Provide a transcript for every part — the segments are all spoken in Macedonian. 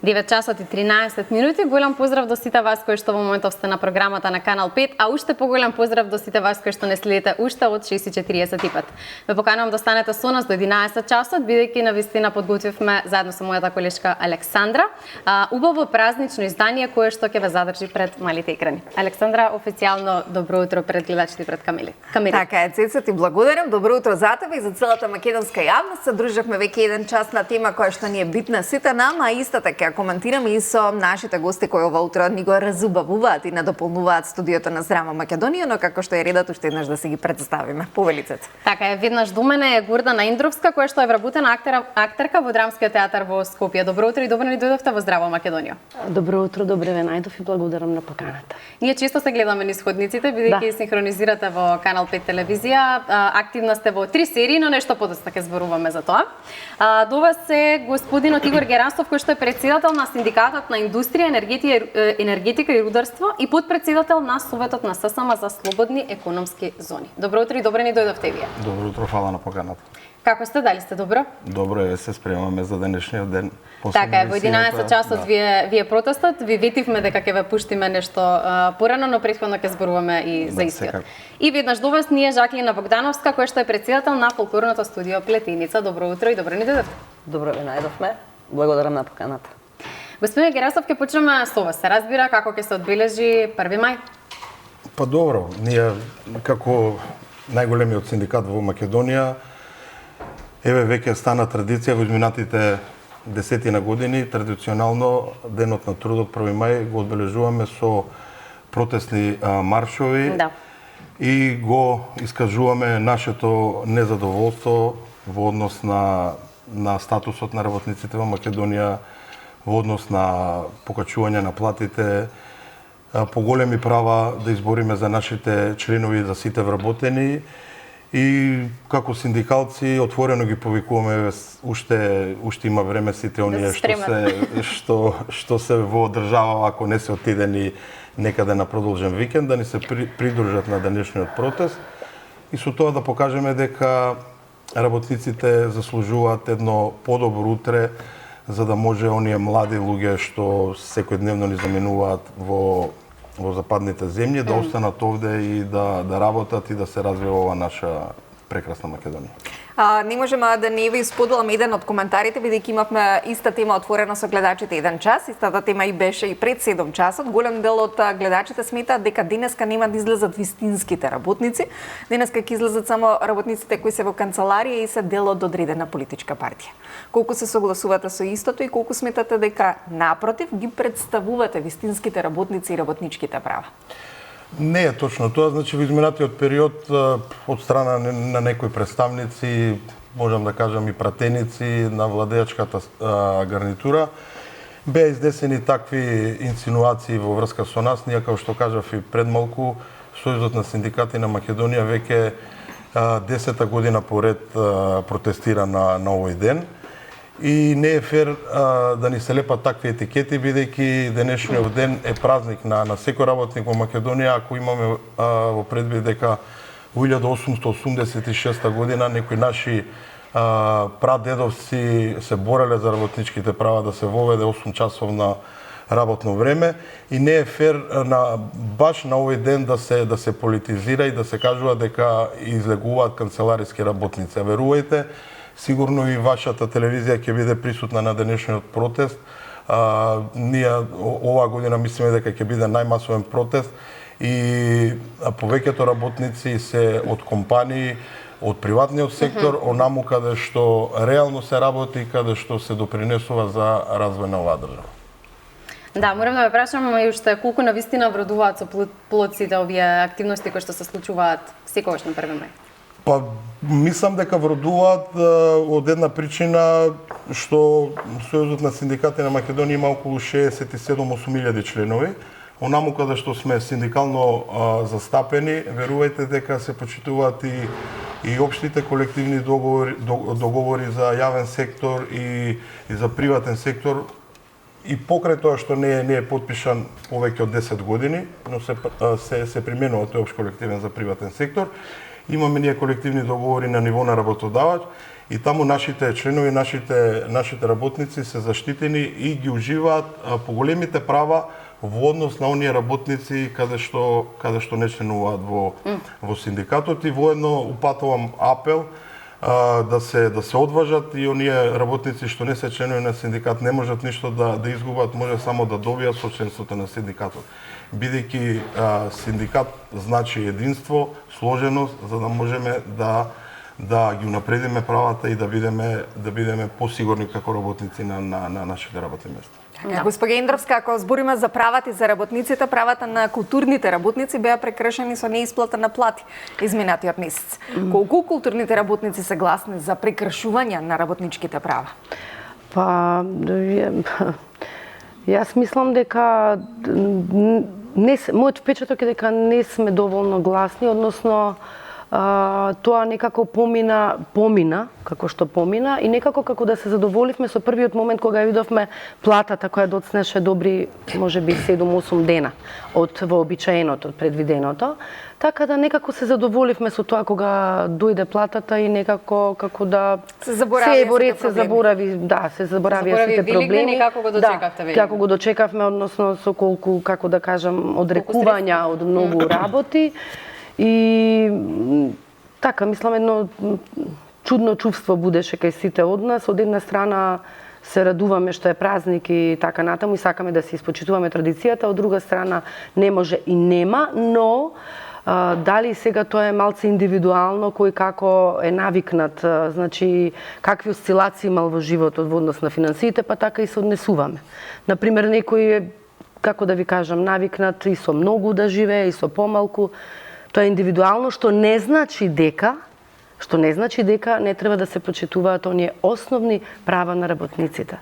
9 часот и 13 минути. Голем поздрав до сите вас кои што во моментов сте на програмата на Канал 5, а уште поголем поздрав до сите вас кои што не следите уште од 6:45. Ве поканувам да останете со нас до 11 часот, бидејќи навистина подготвивме заедно со мојата колешка Александра убаво празнично издание кое што ќе ве задржи пред малите екрани. Александра, официјално добро утро пред гледачите пред камери. Така е, Цеца, ти благодарам. Добро утро за тебе и за целата македонска јавност. Се дружевме веќе еден час на тема која што ни е битна сите нам, а исто така коментираме и со нашите гости кои ова утро ни го разубавуваат и надополнуваат студиото на Здрава Македонија, но како што е редот уште еднаш да се ги представиме. Повелицата. Така е, веднаш до мене е Гордана Индровска, која што е вработена актерка во Драмскиот театар во Скопје. Добро утро и добро ни дојдовте во Здрава Македонија. Добро утро, добре ве најдов и благодарам на поканата. Ние често се гледаме низ ходниците, бидејќи синхронизирате во Канал 5 телевизија. Активна сте во 3 серии, но нешто подоцна ќе зборуваме за тоа. До вас е господинот Игор Герасов, кој што е председател на Синдикатот на индустрија, енергетика и рударство и подпредседател на Советот на ССМ за слободни економски зони. Добро утро и добре ни дојдовте вие. Добро утро, фала на поканата. Како сте, дали сте добро? Добро е, се спремаме за денешниот ден. Така е, во 11 часот вие протестот, ви ветивме дека ќе ве пуштиме нешто порано, но претходно ќе зборуваме и за истиот. И веднаш до вас ние Жаклина Богдановска, која што е председател на фолклорното студио Плетеница. Добро утро и добро ни дојдовте. Добро ве најдовме. Благодарам на поканата. Господин Герасов, ќе почнеме со вас. Се разбира како ќе се одбележи 1 мај? Па добро, ние како најголемиот синдикат во Македонија, еве веќе стана традиција во изминатите десетина години, традиционално денот на трудот 1 мај го одбележуваме со протестни маршови и го искажуваме нашето незадоволство во однос на статусот на работниците во Македонија, во однос на покачување на платите, поголеми права да избориме за нашите членови и за сите вработени. И како синдикалци отворено ги повикуваме, уште има време сите оние што се во држава, ако не се отидени некаде на продолжен викенд, да ни се придружат на денешниот протест и со тоа да покажеме дека работниците заслужуваат едно подобро утре, за да може оние млади луѓе што секојдневно ни заменуваат во западните земји да останат овде и да работат и да се развива ова наша прекрасна Македонија. Не можеме да не ви споделаме еден од коментарите, бидејќи имавме иста тема отворена со гледачите еден час, истата тема и беше и пред 7 часот. Голем дел од гледачите сметаат дека денеска нема да излезат вистинските работници. Денеска ќе излезат само работниците кои се во канцеларија и се дел од одредена политичка партија. Колку се согласувате со истото и колку сметате дека напротив ги представувате вистинските работници и работничките права? Не е точно тоа, значи во изминатиот период од страна на некои представници, можам да кажам и пратеници на владеачката гарнитура, беа изнесени такви инсинуации во врска со нас. Ние, како што кажав и пред малку, Сојузот на синдикати на Македонија веќе 10-та година поред протестира на овој ден. И не е фер да ни се лепат такви етикети, бидејќи денешниот ден е празник на секој работник во Македонија, ако имаме во предвид дека во 1886 година некои наши прадедовци се бореле за работничките права да се воведе 8-часовна работно време и не е фер баш на овој ден да се политизира и да се кажува дека излегуваат канцелариски работници. Верувајте, сигурно и вашата телевизија ќе биде присутна на денешниот протест. Ние оваа година мислиме дека ќе биде најмасовен протест и повеќето работници се од компании, од приватниот сектор, онаму каде што реално се работи, каде што се допринесува за развој на оваа држава. Да, морам да ве прашам и уште колку навистина врадуваат со плод сите овие активности кои што се случуваат секогаш на 1 мај? Па, мислам дека вродуваат од една причина што Сојузот на синдикати на Македонија има околу 67-8 членови. Онаму каде што сме синдикално застапени, верувајте дека се почитуваат и општите колективни договори за јавен сектор и за приватен сектор. И покрај тоа што не е потпишан повеќе од 10 години, но се применува тој општ колективен за приватен сектор. имаме ние колективни договори на ниво на работодавач и таму нашите членови, нашите работници се заштитени и ги уживаат поголемите права во однос на оние работници каде што не членуваат во синдикатот, и воедно упатувам апел да се одважат и оние работници што не се членови на синдикат не можат ништо да изгубат, може само да добијат со членството на синдикатот. Бидејќи синдикат значи единство, сложеност, за да можеме да ги унапредиме правата и да бидеме посигурни како работници на нашите работни места. Госпожа Индровска, ако збориме за правата и за работниците, правата на културните работници беа прекршени со неисплата на плати изминатиот месец. Колку културните работници се гласни за прекршување на работничките права? Па, јас мислам дека мојот впечаток е дека не сме доволно гласни, односно тоа некако помина, како што помина, и некако како да се задоволивме со првиот момент кога ја видовме платата која доцнеше добри, можеби 7-8 дена од вообичаеното, од предвиденото, така да некако се задоволивме со тоа кога дојде платата и некако како да се заборави сите проблеми. Како го дочекавте вие? Како го дочекавме, односно со колку, како да кажам, одрекувања од многу работи. И така, мислам, едно чудно чувство будеше кај сите од нас. Од една страна се радуваме што е празник и така натаму и сакаме да се испочитуваме традицијата, од друга страна не може и нема, но дали сега тоа е малце индивидуално, кој како е навикнат, значи какви осцилации имал во животот во однос на финансиите, па така и се однесуваме. Например, некој е, како да ви кажам, навикнат и со многу да живее и со помалку. Тоа е индивидуално, што не значи дека не треба да се почитуваат оние основни права на работниците.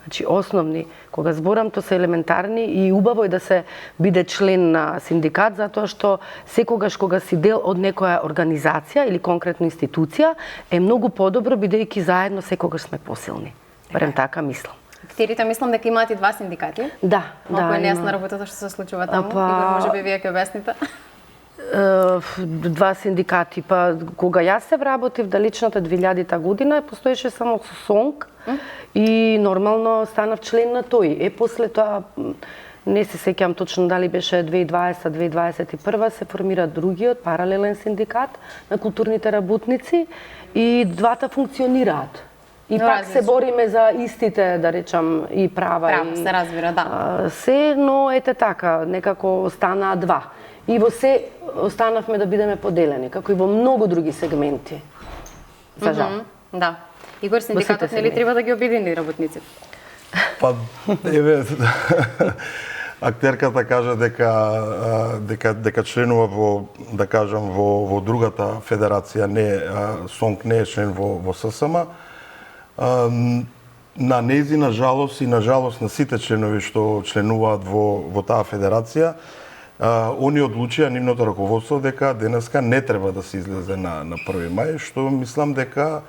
Значи основни, кога зборам, тоа се елементарни и убаво е да се биде член на синдикат, затоа што секогаш кога си дел од некоја организација или конкретна институција е многу подобро бидејќи заедно секогаш сме посилни. Барем така мислам. Актерите мислам дека имаат и два синдикати. Да, Малку е нејасна работата што се случува таму. Игор, можеби вие ќе обясните. Два синдикати, па кога јас се вработив далечната 2000-та година, постоеше само СОНК и нормално станав член на тој. После тоа не се сеќам точно дали беше 2020-2021 се формира другиот паралелен синдикат на културните работници и двата функционираат. И пак се бориме за истите, да речам, и права. Се разбира, да. Но ете така, некако останаа два. И во се останавме да бидеме поделени, како и во многу други сегменти. За жал. Да. Игор, синдикатот нели треба да ги обедини работниците? Па, еве, актерката кажа дека членува во, да кажам, во другата федерација, не СОНК не е член во ССМ. На нејзина жалост и на жалост на сите членови што членуваат во таа федерација, они одлучија нивното раководство дека денеска не треба да се излезе на 1 мај, што мислам дека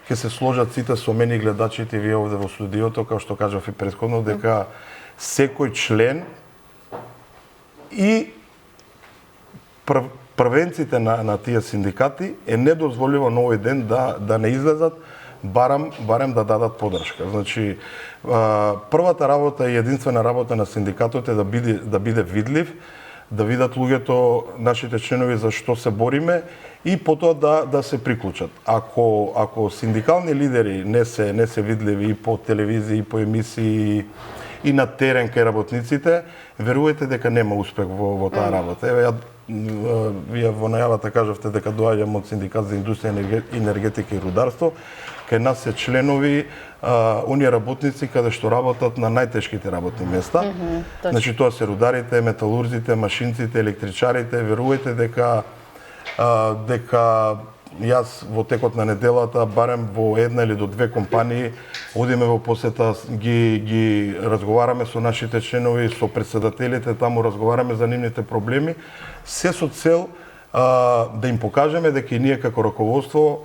ќе се сложат сите со мене и гледачите вие овде во студиото, како што кажав и претходно, дека секој член и првенците на тие синдикати е недозволено на овој ден да не излезат, барем да дадат поддршка. Значи, првата работа и единствена работа на синдикатот е да биде видлив, да видат луѓето, нашите членови за што се бориме и потоа да се приклучат. Ако синдикални лидери не се видливи и по телевизија, и по емисии, и на терен кај работниците, верувајте дека нема успех во таа работа. Еве, вие во најавата кажавте дека доаѓам од Синдикат за индустрија, енергетика и рударство. Кај нас се членови оние работници каде што работат на најтешките работни места. Значи тоа се рударите, металурзите, машинците, електричарите. Верувајте дека јас во текот на неделата барем во една или до две компании одиме во посета, ги разговараме со нашите членови, со претседателите, таму разговараме за нивните проблеми, се со цел да им покажеме дека и ние како раководство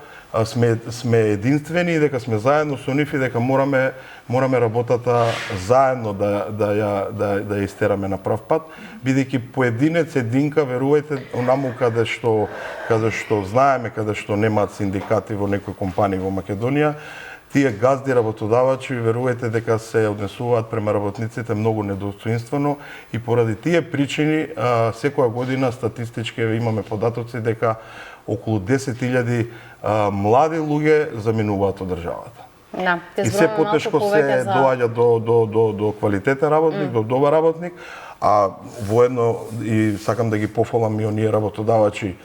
сме единствени и дека сме заедно со нив и дека мораме работата заедно да ја истераме на прав пат, бидејќи поединец единка, верувајте, онаму каде што знаеме, каде што немаат синдикати во некои компании во Македонија, тие газди работодавачи, верувајте дека се однесуваат према работниците многу недостоинствено и поради тие причини секоја година статистички имаме податоци дека околу 10.000 млади луѓе заминуваат од државата. Да, и се потешко се доаѓа до квалитетен работник, до добар работник, а воедно и сакам да ги пофалам и оние работодавачи,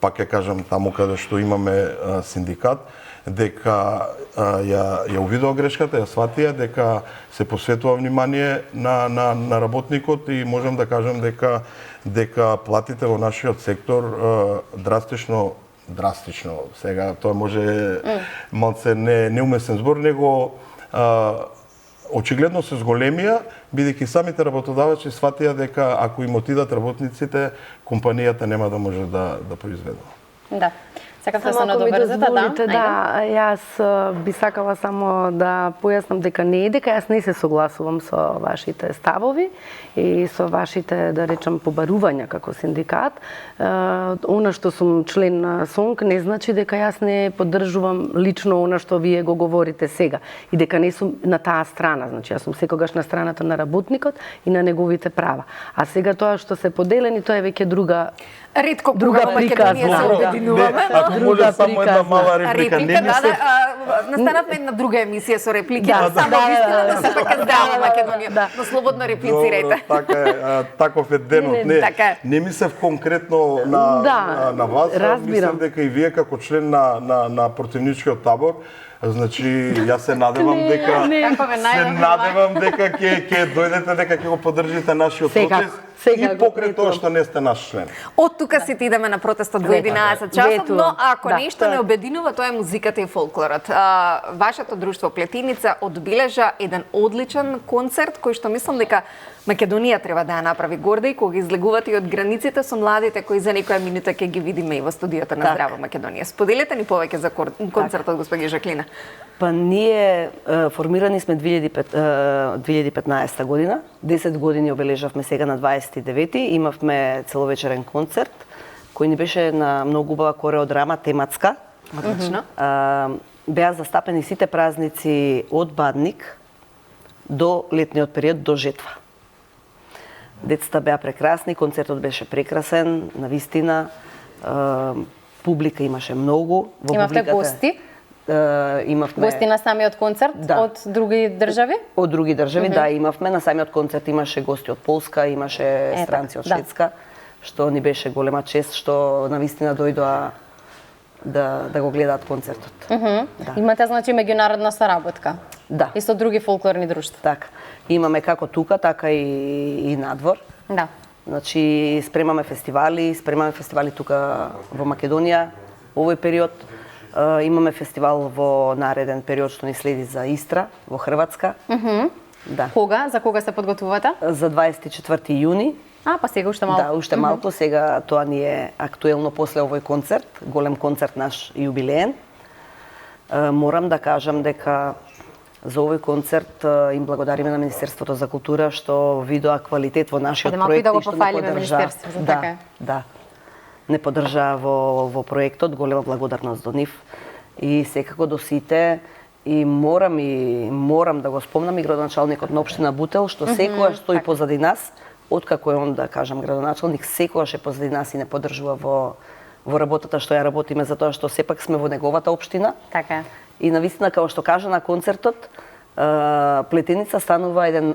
пак ќе кажам таму каде што имаме синдикат, дека ја увидоа грешката, ја сватија, дека се посветува внимание на работникот и можам да кажам дека платите во нашиот сектор драстично, сега тоа може малце неумесен збор, него очигледно се зголемија, бидејќи самите работодавачи сватија дека ако им отидат работниците, компанијата нема да може да произведува. Да. Сакавте да се надоврзете, да, јас би сакала само да појаснам дека не е дека јас не се согласувам со вашите ставови и со вашите, да речам, побарувања како синдикат. Она што сум член на СОНК не значи дека јас не поддржувам лично она што вие го говорите сега и дека не сум на таа страна, значи јас сум секогаш на страната на работникот и на неговите права. А сега тоа што се поделени, тоа е веќе друга Македонија се обединуваме. Ако може само една мала реплика, не мислев... Настанавме една друга емисија со реплики, само вистина да се пак здрава Македонија. Но слободно реплицирајте. Така е, таков е денот. Не мислев конкретно на вас, мислев дека и вие како член на противничкиот табор, значи јас се надевам дека ќе дојдете, дека ќе го поддржите нашиот протест. И покрај тоа што не сте наш член. Од тука си идеме на протестот во 11 часот, но ако нешто не обединува, тоа е музиката и фолклорот. Вашето друштво Плетиница одбележа еден одличен концерт кој што мислам дека Македонија треба да ја направи горда и кога излегувате и од границите со младите кои за некоја минута ќе ги видиме и во студиото на Здрава Македонија. Споделете ни повеќе за концертот, господи Жаклина. Па ние формирани сме 2015 година, 10 години обележавме сега на 29-ти, имавме целовечерен концерт кој ни беше на многу убава кореодрама тематска. Одлично. Беа застапени сите празници од Бадник до летниот период до жетва. Децата беа прекрасни, концертот беше прекрасен, навистина. Публика имаше многу. Имавте гости? Имавме гости на самиот концерт од други држави? Од други држави, да, имавме. На самиот концерт имаше гости од Полска, имаше странци од Шведска, што ни беше голема чест што навистина дојдоа да го гледаат концертот. Имате значи меѓународна соработка? Да. И со други фолклорни друштва? Така. Имаме како тука, така и надвор. Да. Значи спремаме фестивали тука во Македонија овој период. Имаме фестивал во нареден период што ни следи за Истра во Хрватска. Да. Кога? За кога се подготвувате? За 24 јуни. Па сега уште малку. Да, уште малку. Сега тоа ни е актуелно после овој концерт, голем концерт наш юбилеен. Морам да кажам дека за овој концерт им благодариме на Министерството за култура што видоа квалитет во нашиот проект и што не поддржа. Да. Не поддржа во проектот, голема благодарност до нив. И секако до сите и морам да го спомнам и градоначалникот на општина Бутел што секогаш стои позади нас. Откако е он, да кажам, градоначалник, секогаш е позади нас и не поддржува во работата што ја работиме, затоа што сепак сме во неговата општина. Така. И навистина, како што кажа на концертот, Плетеница станува еден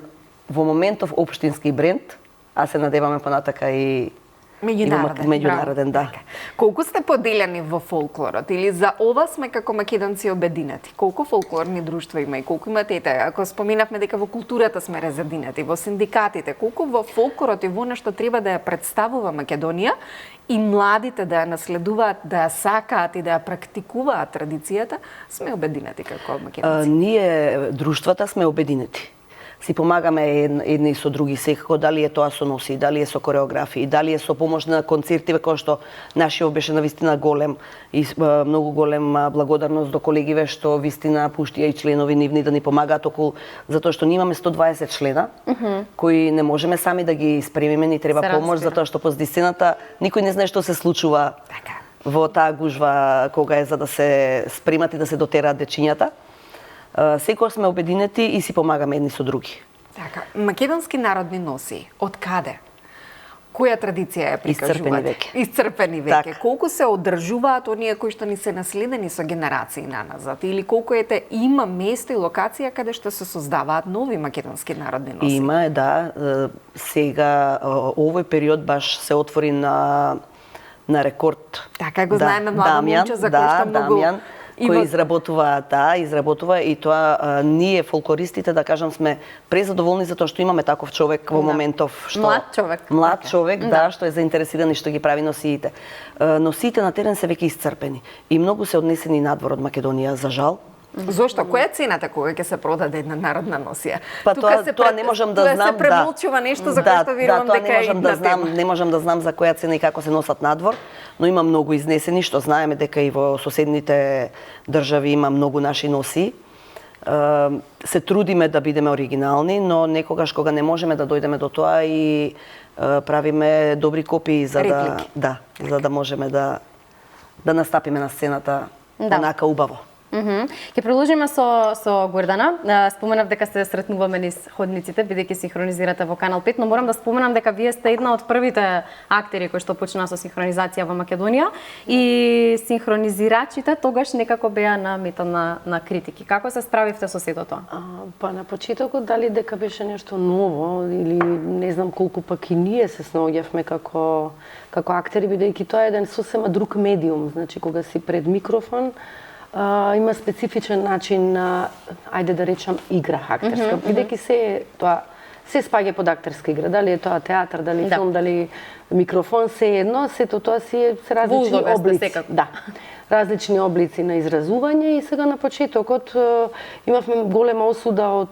во моментов општински бренд, а се надеваме понатака и меѓународен, да. Колку сте поделени во фолклорот или за ова сме како македонци обединети? Колку фолклорни друштва има и колку имате? Ако споминавме дека во културата сме разединети, во синдикатите, колку во фолклорот и во нешто треба да ја представува Македонија и младите да ја наследуваат, да ја сакаат и да ја практикуваат традицијата, сме обединети како македонци? Ние друштвата сме обединети. си помагаме едни со други секако, дали е тоа со носи, дали е со кореографии, дали е со помош на концертиве, кој што нашиот беше навистина голем и многу голем благодарност до колегиве што вистина пуштија и членови нивни да ни помагаат околу, затоа што ние имаме 120 члена, кои не можеме сами да ги спремиме, ни треба помош, затоа што позади сцената никој не знае што се случува во таа гужва кога е за да се спремат и да се дотераат дечињата. Секогаш сме обединети и си помагаме едни со други. Така, македонски народни носи, од каде? Која традиција ја прикажувате? Исцрпени веќе. Так. Колку се одржуваат оние кои што ни се наследени со генерации наназад? Или колку има место и локација каде што се создаваат нови македонски народни носи? Има, да. Сега, овој период баш се отвори на рекорд. Така го знаеме младо момче за кој што многу... Дамјан, кој изработува и тоа ние фолклористите, да кажам, сме презадоволни затоа што имаме таков човек во моментов што млад човек, што е заинтересиран и што ги прави носиите. Носиите на терен се веќе исцрпени и многу се однесени надвор од Македонија, за жал. Зошто? Која е цената кога ќе се продаде една народна носија? Па тоа не можам да знам, се премолчува нешто за кое што верувам дека е на тема. Не можам да знам за која цена и како се носат надвор, но има многу изнесени, што знаеме дека и во соседните држави има многу наши носи. Се трудиме да бидеме оригинални, но некогаш кога не можеме да дојдеме до тоа и правиме добри копии за да можеме да настапиме на сцената онака убаво. Ќе продолжиме со Гордана. Споменав дека се сретнуваме низ ходниците, бидејќи синхронизирате во Канал 5, но морам да споменам дека вие сте една од првите актери кои што почнаа со синхронизација во Македонија и синхронизирачите тогаш некако беа на мета на критики. Како се справивте со сето тоа? Па на почетокот дали дека беше нешто ново или не знам колку пак и ние се снаоѓавме како актери, бидејќи тоа е еден сосема друг медиум, значи кога си пред микрофон има специфичен начин на, ајде да речам, игра актерска, бидејќи се спаѓа под актерска игра, дали е тоа театар, дали филм, дали микрофон, се едно, сето тоа се различни облици. Да, различни облици на изразување и сега на почетокот имавме голема осуда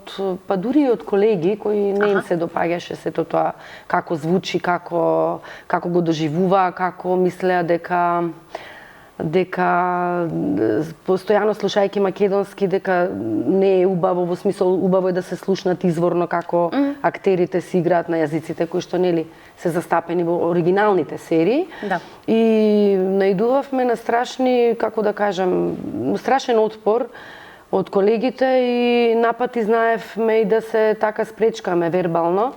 па дури и од колеги кои не им се допаѓаше сето тоа, како звучи, како го доживува, како мислеа дека постојано слушајќи македонски дека не е убаво, во смисол убаво е да се слушнат изворно како актерите си играат на јазиците кои што нели се застапени во оригиналните серии. Да. И наидувавме на страшни, како да кажам, страшен отпор од колегите и напати знаевме и да се така спречкаме вербално.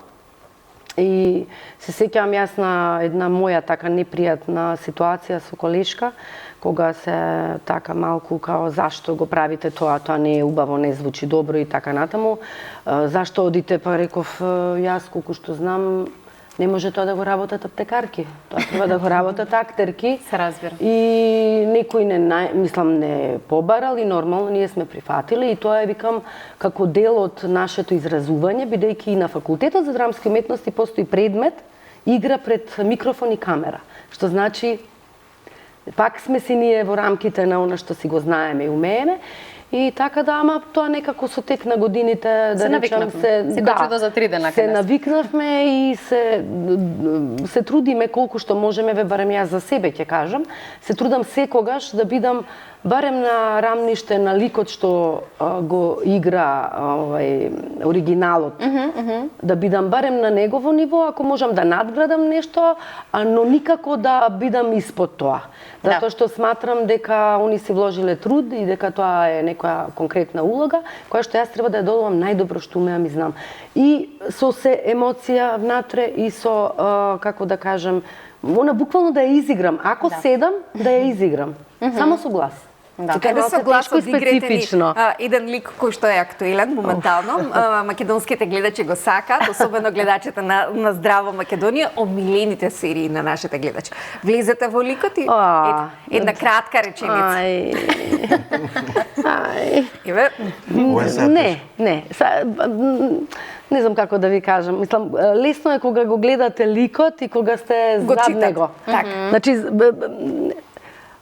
И се сеќавам јас на една моја така непријатна ситуација со колешка, кога се така малку као зашто го правите тоа не е убаво, не звучи добро и така натаму. Зашто одите, па реков јас колку што знам, не може тоа да го работат аптекарки. Тоа треба да го работат актерки. Се разбира. И некој не побарал и нормално ние сме прифатили и тоа е, викам, како дел од нашето изразување, бидејќи и на факултетот за драмски уметности постои предмет игра пред микрофон и камера, што значи пак сме си ние во рамките на она што си го знаеме и умееме. И така да, ама тоа некако со тек на годините, да речам, за 3 дена се навикнавме и се трудиме колку што можеме, барем јас за себе ќе кажам, се трудам секогаш да бидам барем на рамниште на ликот што го игра оригиналот, да бидам барем на негово ниво, ако можам да надградам нешто, но никако да бидам испод тоа. Затоа што сматрам дека они си вложиле труд и дека тоа е некоја конкретна улога, која што јас треба да ја додавам најдобро што умеам и знам. И со се емоција внатре и со, како да кажам, она буквално да ја изиграм. Ако седам, да ја изиграм. Само со глас. Каде со гласот игрете ни еден лик кој што е актуелен моментално. Македонските гледачи го сакаат, особено гледачите на Здраво Македонија, омилените серии на нашите гледачи. Влезете во ликот и една кратка реченица. Не знам како да ви кажам. Мислам, лесно е кога го гледате ликот и кога сте зад него. Значи,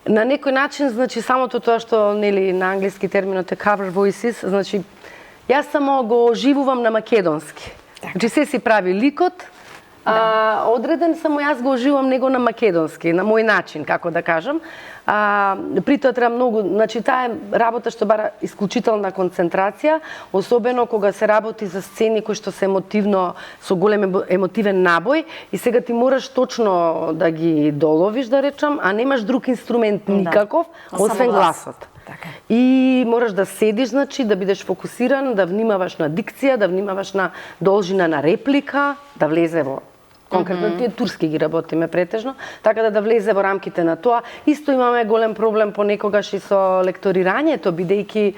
на некој начин, значи, самото тоа што, нели, на англиски терминот е cover voices, значи, Јас само го оживувам на македонски. Значи се си прави ликот, одреден, само јас го оживувам него на македонски, на мој начин, како да кажам. При тоа треба многу, значи таа е работа што бара исклучителна концентрација, особено кога се работи за сцени кои што се емотивно, со голем емотивен набој и сега ти мораш точно да ги доловиш, да речам, а немаш друг инструмент никаков, освен гласот. И мораш да седиш, значи, да бидеш фокусиран, да внимаваш на дикција, да внимаваш на должина на реплика, да влезе во конкретно тие турски ги работиме претежно, така да влезе во рамките на тоа. Исто имаме голем проблем понекогаш и со лекторирањето, бидејќи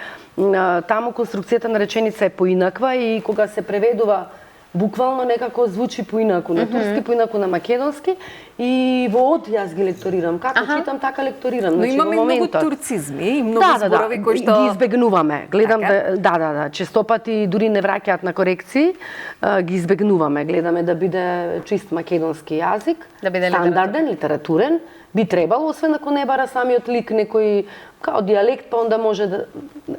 таму конструкцијата на реченица е поинаква и кога се преведува буквално некако звучи поинаку на турски, поинаку на македонски и во од јас ги лекторирам. Како читам, така лекторирам. Но имаме и многу турцизми и многу зборови кои што ги избегнуваме. Гледам да, честопати дури не враќаат на корекции, ги избегнуваме. Гледаме да биде чист македонски јазик, да биде стандарден, литературен. Би требало, освен ако не бара самиот лик некој као дијалект, па онда може да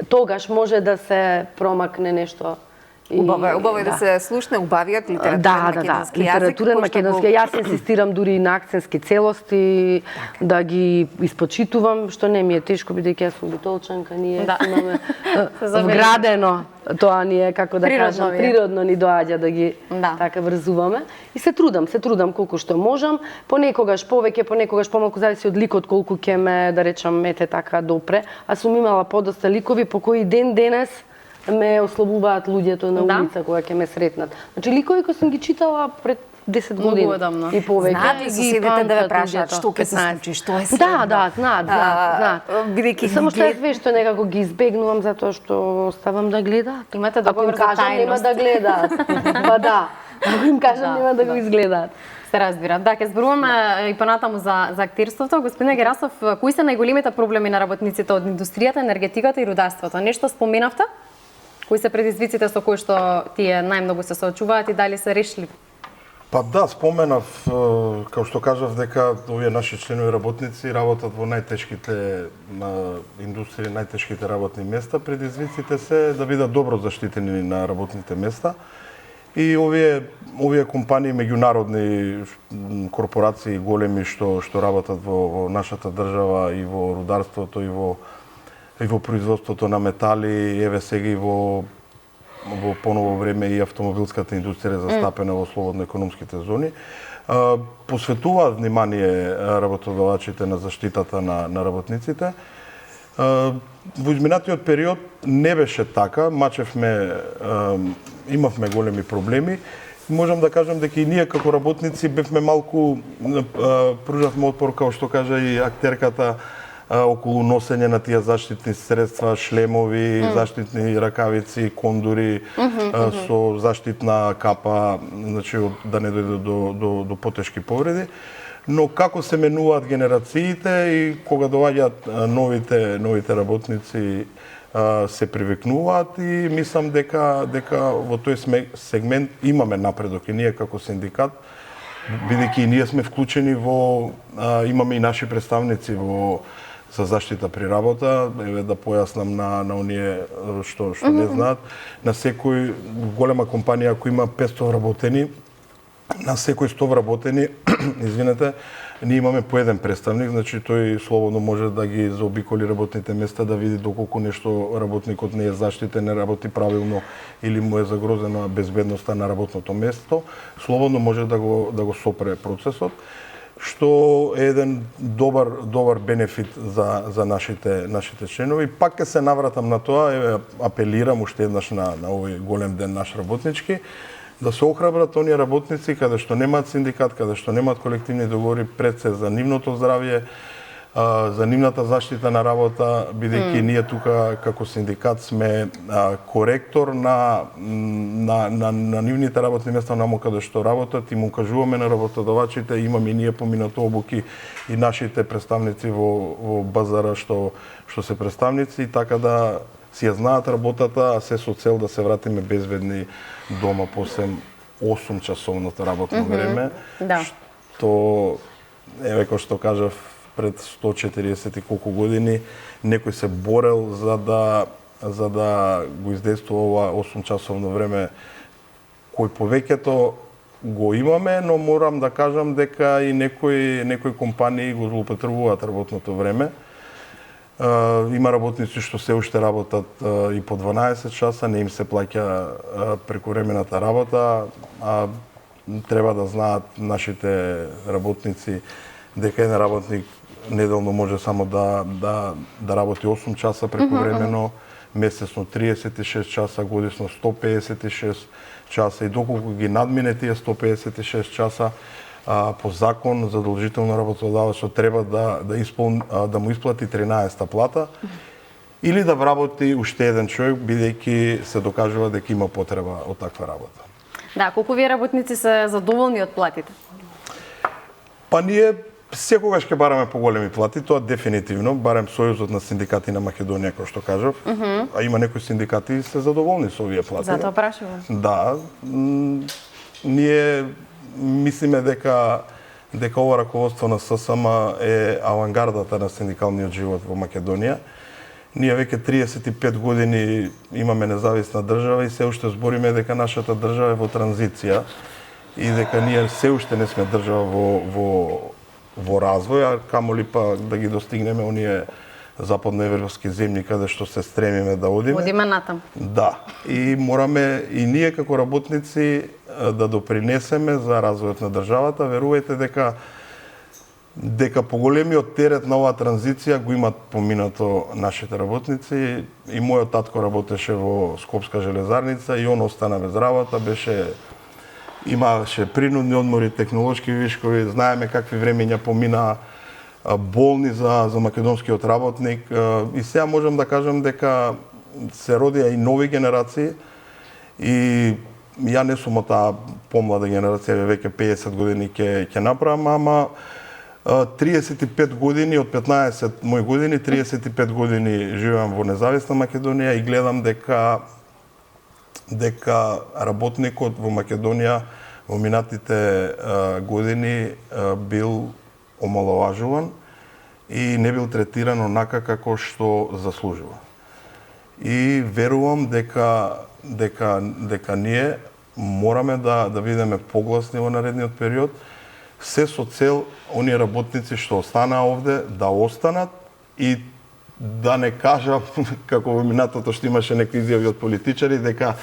тогаш може да се промакне нешто. Убаво е да се слушне убавиот литературен македонски јазик. Литературен македонски. Јас инсистирам дури на акцентски целости, да ги испочитувам, што не ми е тешко, бидејќи јас сум битолчанка, ние имаме вградено, тоа ни е, како да кажам, природно ни доаѓа да ги така врзуваме. И се трудам колку што можам, понекогаш повеќе, понекогаш помалку, зависи од ликот колку ќе ме, да речам, мете така допре. А сум имала подоста ликови по кои ден денес ме ослобуваат луѓето на улица кога ќе ме сретнат. Значи ликови кои сум ги читала пред 10 години и повеќе. Знаат ли соседите да ве прашаат што ќе се случи, што е следно? Да, знаат. Само што јас веќе некако ги избегнувам затоа што оставам да гледаат. Имате договор за тајност. Нема да гледаат. Па да. Ако им кажам нема да го изгледаат. Се разбира. Да, ќе зборуваме и понатаму за актерството. Господине Герасов, кои се најголемите проблеми на работниците од индустријата, енергетиката и рударството? Нешто споменавте? Кои се предизвиците со кои што тие најмногу се соочуваат и дали се решили? Па да, споменав, како што кажав, дека овие наши членови работници работат во најтешките индустрии, најтешките работни места. Предизвиците се да бидат добро заштитени на работните места. И овие компании, меѓународни корпорации големи што работат во нашата држава и во рударството и во производството на метали, еве сега и во поново време и автомобилската индустрија застапена во слободно економските зони, посветуваат внимание работодавачите на заштитата на работниците. Во изминатиот период не беше така, имавме големи проблеми. Можам да кажам дека и ние како работници бевме малку пружавме отпор, како што кажа и актерката, околу носење на тие заштитни средства, шлемови, заштитни ракавици, кондури, со заштитна капа, значи да не дојде до потешки повреди. Но како се менуваат генерациите и кога доаѓаат новите работници се привикнуваат и мислам дека во тој сегмент имаме напредок и ние како синдикат, бидејќи и ние сме вклучени имаме и наши представници за заштита при работа, еве да појаснам на оние што не знаат, на секој голема компанија ако има 500 вработени, на секој 100 вработени, извинете, ние имаме по еден представник, значи тој слободно може да ги заобиколи работните места, да види доколку нешто работникот не е заштитен, не работи правилно или му е загрозена безбедноста на работното место, слободно може да го сопре процесот, што е еден добар бенефит за нашите членови. Пак ќе се навратам на тоа, еве апелирам уште еднаш на овој голем ден наш работнички, да се охрабрат оние работници каде што немаат синдикат, каде што немаат колективни договори, пред се за нивното здравје, за нивната заштита на работа, бидејќи ние тука како синдикат сме коректор на нивните работни места намо каде што работат и му кажуваме на работодавачите, имаме и ние поминато обуки и нашите представници во базара што се представници, така да си ја знаат работата, а се со цел да се вратиме безбедни дома после 8 часовното работно време, што еве кој што кажав пред 140 и колку години некој се борел за да го издействува ова 8 часовно време кој повеќето го имаме, но морам да кажам дека и некои компании го злоупотребуваат работното време. Има работници што се уште работат и по 12 часа, не им се плаќа прековремената работа, а треба да знаат нашите работници дека еден работник неделно може само да работи 8 часа прековремено, месечно 36 часа, годишно 156 часа и доколку ги надмине тие 156 часа, по закон задолжително работодавачот треба да му исплати 13-та плата или да вработи уште еден човек, бидејќи се докажува дека има потреба од таква работа. Да, колку вие работници се задоволни од платите? Па ние секогаш ќе бараме поголеми плати, тоа дефинитивно, барем Сојузот на синдикати на Македонија, кој што кажав, а има некои синдикати се задоволни со овие плати. Затоа прашувам. Да, ние мислиме дека ова раководство на ССМ е авангардата на синдикалниот живот во Македонија. Ние веќе 35 години имаме независна држава и се уште збориме дека нашата држава е во транзиција и дека ние се уште не сме држава во развој, а камоли па да ги достигнеме оние западноевропски земји каде што се стремиме да одиме. Одиме натам. Да, и мораме и ние како работници да допринесеме за развојот на државата. Верувајте дека поголемиот терет на оваа транзиција го имат поминато нашите работници. И мојот татко работеше во Скопска железарница и он остана без работа, имаше принудни одмори, технолошки вишкови, знаеме какви времења помина, болни за македонскиот работник. И сега можам да кажам дека се родија и нови генерации и ја не сум од таа помлада генерација, веќе 50 години ќе направам, ама 35 години, од 15 мои години, 35 години живеам во независна Македонија и гледам дека работникот во Македонија во минатите години бил омаловажуван и не бил третиран онака како што заслужува. И верувам дека ние мораме да бидеме погласни во наредниот период, се со цел оние работници што останаа овде да останат и да не кажам како во минатото што имаше некои изјави од политичари дека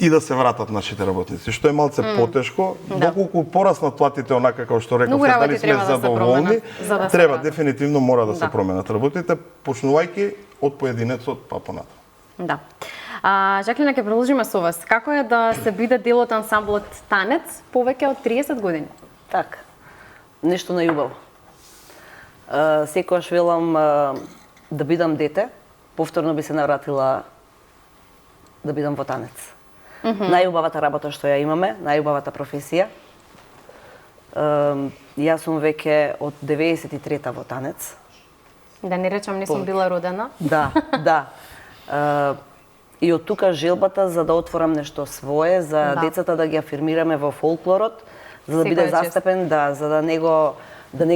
и да се вратат нашите работници, што е малце потешко, доколку пораснат платите онака како што реков, дали сме задоволни, треба дефинитивно мора да се променат работите, почнувајќи од поединецот па понатаму. Да. Жаклина, ќе продолжиме со вас. Како е да се биде дел од ансамблот Танец повеќе од 30 години? Така. Нешто најубаво. Секогаш велам да бидам дете, повторно би се навратила да бидам во танец. Најубавата работа што ја имаме, најубавата професија. Јас сум веќе од 93-та во танец. Да не речам не сум била родена. Да. И од тука желбата за да отворам нешто свое, за децата да ги афирмираме во фолклорот, за да биде застапен, за да не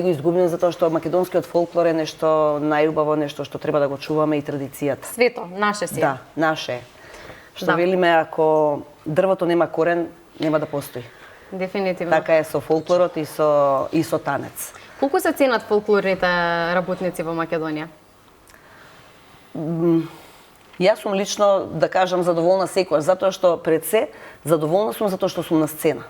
го изгубиме, затоа што македонскиот фолклор е нешто најубаво, нешто што треба да го чуваме и традицијата. Свето, наше си. Да, наше. Што велиме, ако дрвото нема корен, нема да постои. Дефинитивно. Така е со фолклорот и со танец. Колку се ценат фолклорните работници во Македонија? Јас сум лично, да кажам, задоволна секогаш, затоа што пред се задоволна сум затоа што сум на сцена.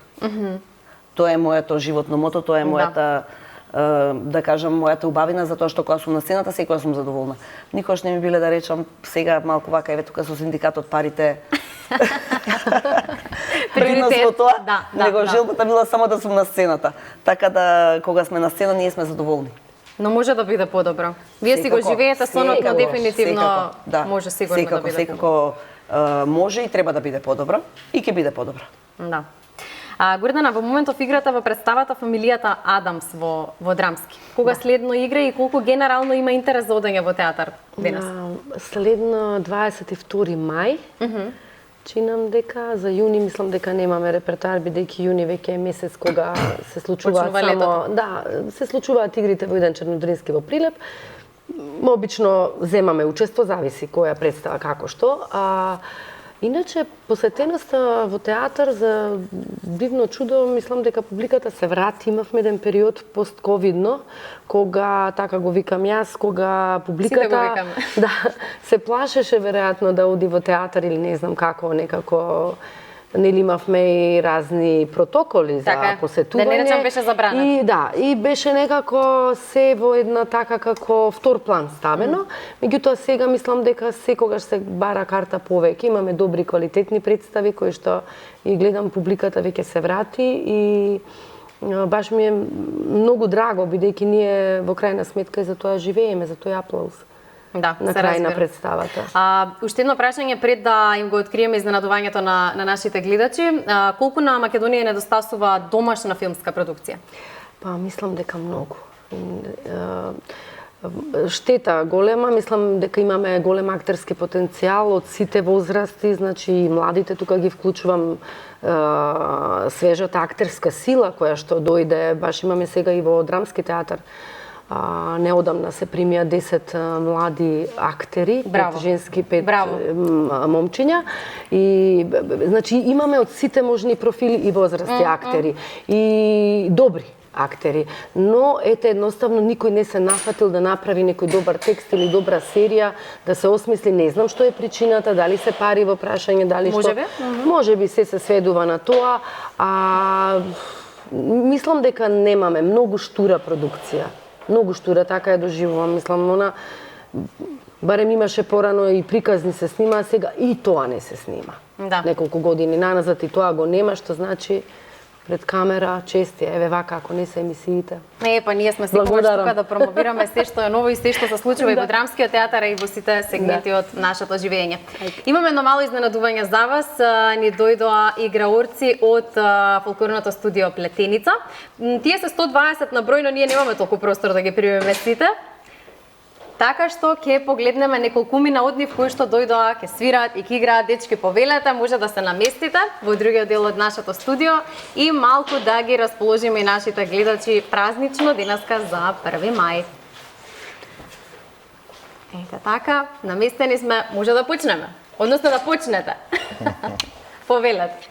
Тоа е моето животно мото, тоа е мојата да кажам, мојата убавина, затоа што кога сум на сцената, секогаш сум задоволна. Никош не ми биле да речам, сега малку вака еве тука со синдикатот парите. Предност во тоа, него желбата била само да сум на сцената. Така да, кога сме на сцена, ние сме задоволни. Но може да биде подобро. Вие си го живеете сонот, но дефинитивно може сигурно да биде подобро. Секако може и треба да биде подобро и ќе биде подобро. Да. Гордана, во моментов играта во представата Фамилијата Адамс во драмски. Кога следно игра и колку генерално има интерес за одење во театар денес? Следно 22 мај. Чинам дека за јуни мислам дека немаме репертоар, бидејќи јуни веќе е месец кога се случуваат само се случуваат игрите во еден чернодрински во Прилеп. обично земаме учество, зависи која представа, како што. Иначе, посетеноста во театар за дивно чудо, мислам дека публиката се врати. Имавме еден период пост-ковидно, кога, така го викам јас, кога публиката се плашеше веројатно да оди во театар или не знам како, некако нели имавме и разни протоколи за посетување. Да не речам беше забрана. И беше некако се во една така како втор план ставено. Меѓутоа сега мислам дека секогаш се бара карта повеќе. Имаме добри квалитетни представи кои што и гледам публиката веќе се врати и баш ми е многу драго бидејќи ние во крајна сметка и за тоа живееме, за тој аплауз. Да, на крај на представата. Уште едно прашање пред да им го откриеме изненадувањето на нашите гледачи. Колку на Македонија недостасува домашна филмска продукција? Мислам дека многу. Штета голема, мислам дека имаме голем актерски потенцијал од сите возрасти, значи и младите, тука ги вклучувам свежата актерска сила која што дојде, баш имаме сега и во драмски театар. Неодамна се примија 10 млади актери, 5 женски, 5 момчиња. И значи имаме од сите можни профили и возрасти актери и добри актери, но едноставно никој не се нафатил да направи некој добар текст или добра серија, да се осмисли, не знам што е причината, дали се пари во прашање, дали што. Можеби се сведува на тоа, мислам дека немаме многу штура продукција. Многу штура, така ја доживувам, мислам, она барем имаше порано и приказни се снима, а сега и тоа не се снима. Неколку години наназад и тоа го нема, што значи пред камера чести, еве вака ако не се емисиите. Ние сме секогаш тука да промовираме се што е ново и се што се случува и во драмскиот театар и во сите сегменти од нашето живење. Имаме едно мало изненадување за вас. Ни дојдоа играорци од фолклорното студио Плетеница. Тие се 120 на број, но ние немаме толку простор да ги примеме сите. Така што ќе погледнеме неколкумина од нив кои што дојдоа, ќе свираат и ќе играат. Дечки, повелете, може да се наместите во другиот дел од нашето студио и малку да ги расположиме и нашите гледачи празнично денеска за 1 мај. Ете така, наместени сме, може да почнеме. Односно да почнете. Повелете.